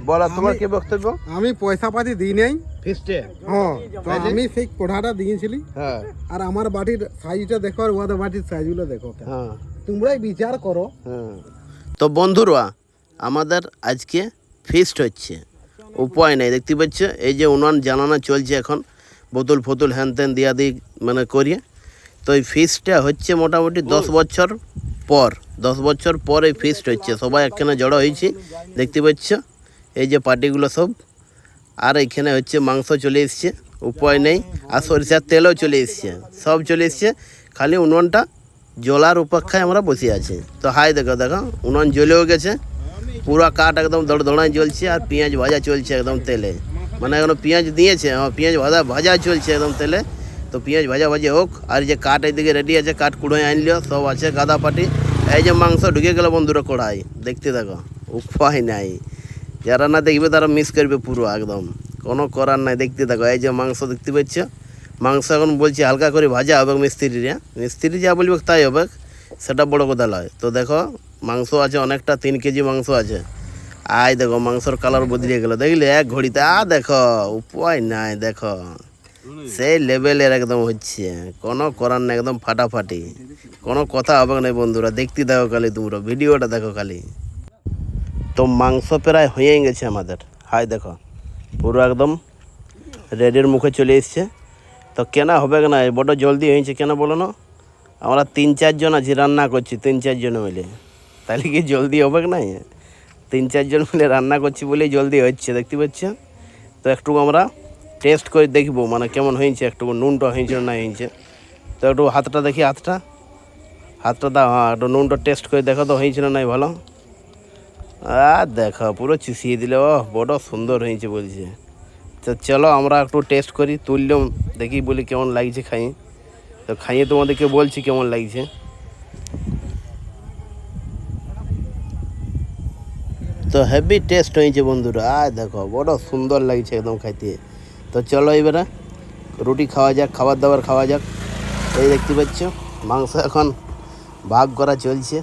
বলো তোমার কি বক্তব্য? আমি পয়সা পাতি দিই নাই ফিস্টে হ্যাঁ, তো আমি সেই কোঠাটা দিয়েছিলি হ্যাঁ আর আমার বাটির সাইজটা দেখো আর ওদের বাটির সাইজগুলো দেখো, হ্যাঁ তোমরাই বিচার করো। হ্যাঁ। তো বন্ধুরা আমাদের আজকে ফিস্ট হচ্ছে, উপায় নেই দেখতে পাচ্ছ এই যে উনান জ্বালানো চলছে এখন, বোতল ফতুল হ্যান ত্যান দিয়া দিই মানে করিয়ে। তো এই ফিস্টটা হচ্ছে মোটামুটি 10 বছর পর, 10 বছর পর এই ফিস্ট হচ্ছে, সবাই একখানে জড়ো হয়েছি দেখতে পাচ্ছ এই যে পার্টিগুলো সব। আর এখানে হচ্ছে মাংস চলে এসছে, উপায় নেই, আর সরিষার তেলও চলে এসছে, সব চলে এসছে, খালি উনুনটা জ্বলার উপেক্ষায় আমরা বসে আছি। তো হাই দেখো দেখো উনুন জ্বলেও গেছে, পুরো কাঠ একদম দড়দড়ায় জ্বলছে, আর পেঁয়াজ ভাজা চলছে একদম তেলে, মানে এখনো পেঁয়াজ দিয়েছে, আমার পেঁয়াজ ভাজা চলছে একদম তেলে। তো পেঁয়াজ ভাজা হোক, আর যে কাঠ এইদিকে রেডি আছে, কাঠ কুড়োয় আনলিও সব আছে গাদা পাটি। এই যে মাংস ঢুকে গেল বন্ধুরা কড়াই, দেখতে দেখো, উপায় নাই, যারা না দেখবে তারা মিস করবে পুরো একদম, কোনো করার নাই। দেখতে দেখো এই যে মাংস দেখতে পাচ্ছ, মাংস এখন বলছি হালকা করে ভাজা হবে মিস্ত্রিরা, মিস্ত্রি যা বলবে তাই হবে, সেটা বড় কথা নয়। তো দেখো মাংস আছে অনেকটা, 3 কেজি মাংস আছে। আয় দেখো মাংসর কালার বদলে গেল, দেখলে এক ঘড়িতে, দেখো উপায় নাই, দেখো সেই লেভেলের একদম হচ্ছে, কোনো করার নাই, একদম ফাটাফাটি, কোনো কথা হবে না বন্ধুরা। দেখতে দেখো খালি, তোমরা ভিডিওটা দেখো খালি। তো মাংস প্রায় হয়ে গেছে আমাদের, হাই দেখো পুরো একদম রেডির মুখে চলে এসছে। তো কেনা হবে না, বড় জলদি হয়েছে কেন বলো না, আমরা 3-4 জন আছি রান্না করছি, 3-4 জন মিলে, তাহলে কি জলদি হবে না? 3-4 জন মিলে রান্না করছি বলেই জলদি হচ্ছে দেখতে পাচ্ছ। তো একটু আমরা টেস্ট করে দেখবো মানে কেমন হয়েছে, একটু নুনটা হয়েছে না হয়েছে। তো একটু হাতটা দেখি, হাতটা দাও, হ্যাঁ একটু নুনটা টেস্ট করে দেখো তো হয়েছে না নাই ভালো। দেখো পুরো চুষিয়ে দিলে, ও বড় সুন্দর হয়েছে বলছে। তো চলো আমরা একটু টেস্ট করি, তুললাম দেখি বলি কেমন লাগছে খাই। তো খাইয়ে তোমাদেরকে বলছি কেমন লাগছে। তো হেভি টেস্ট হয়েছে বন্ধুরা, দেখো বড় সুন্দর লাগছে একদম খাইতে। তো চলো এবারে রুটি খাওয়া যাক, খাবার দাবার খাওয়া যাক। এই দেখতে পাচ্ছ মাংস এখন ভাগ করা চলছে,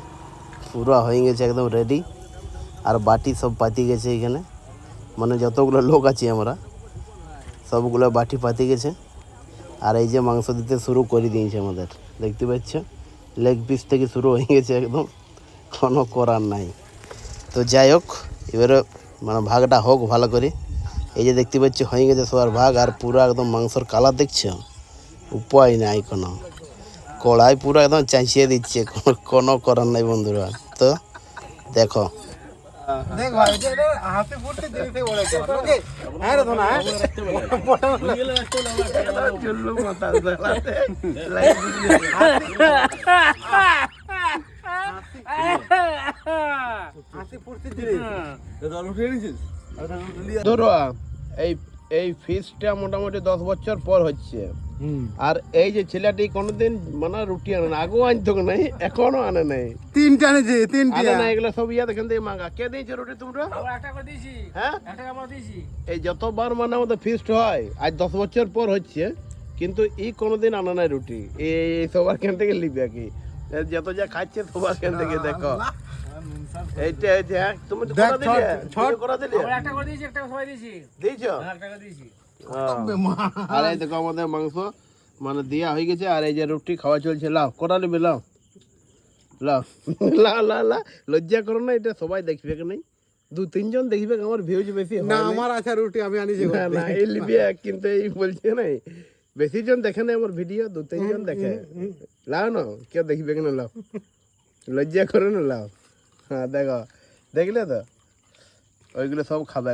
পুরো হয়ে গেছে একদম রেডি, আর বাটি সব পাতি গেছে এখানে, মানে যতগুলো লোক আছি আমরা সবগুলো বাটি পাতি গেছে। আর এই যে মাংস দিতে শুরু করে দিয়েছে আমাদের, দেখতে পাচ্ছ লেগ পিস থেকে শুরু হয়ে গেছে একদম, কোনো করার নাই। তো যাই হোক এবারে মানে ভাগটা হোক ভালো করে। এই যে দেখতে পাচ্ছ হয়ে গেছে সবার ভাগ, আর পুরো একদম মাংসর কালার দেখছো, উপায় নাই, কোনো কড়াই পুরো একদম চাঁচিয়ে দিচ্ছে, কোনো করার নাই বন্ধুরা। তো দেখো দেখ ভাই এটা হাতে ফুটতে দিতে বলে ওকে হ্যাঁ রে ধনা চললো মাথা জ্বালাতে হাতে ফুটতে দিলে এটা উঠে নিছিস ধরো এই এই ফিশটা মোটামুটি 10 বছর পর হচ্ছে। আর এই যে ছেলেটি কোনোদিন মানে রুটি আনে না, আগেও আনতো নাই, এখনো আনে নাই, 3টা আনেছে 3টা আনে না, এগুলো সব ইয়াদ এখান থেকে মাঙ্গা। কে দিয়েছে রুটি তোমরা? একটা করে দিয়েছি, হ্যাঁ একটা আমরা দিয়েছি। এই যতবার মানে আমাদের ফিস্ট হয়, আজ 10 বছর পর হচ্ছে, কিন্তু এই কোনোদিন আনা নাই রুটি। এই সবার কেন থেকে লিবে কি যত যা খাচ্ছে সবার কেন থেকে দেখো এইটা এই যে তুমি তো করা দিলে, ছট করা দিলে, আমরা একটা করে দিয়েছি, একটা সবাই দিয়েছি। দিয়েছো? একটা করে দিয়েছি। আর এই দেখো আমাদের মাংস মানে দেওয়া হয়ে গেছে, আর এই যে রুটি খাওয়া চলছে। লাও কটা নেবে, লাও লাও লাও লাও লাও, লজ্জা করো না, এটা সবাই দেখবে কি নাই, 2-3 জন দেখবে, আমার ভিউজ বেশি হয় না আমার আছে রুটি আমি আনিছি না না এই লিবি কিন্তু এই বলছে না বেশি জন দেখে না আমার ভিডিও, 2-3 জন দেখে। লাও না কেউ দেখবে কেন, লাও লজ্জা করো না, লাও। হ্যাঁ দেখো দেখলে তো ওইগুলো সব খাবে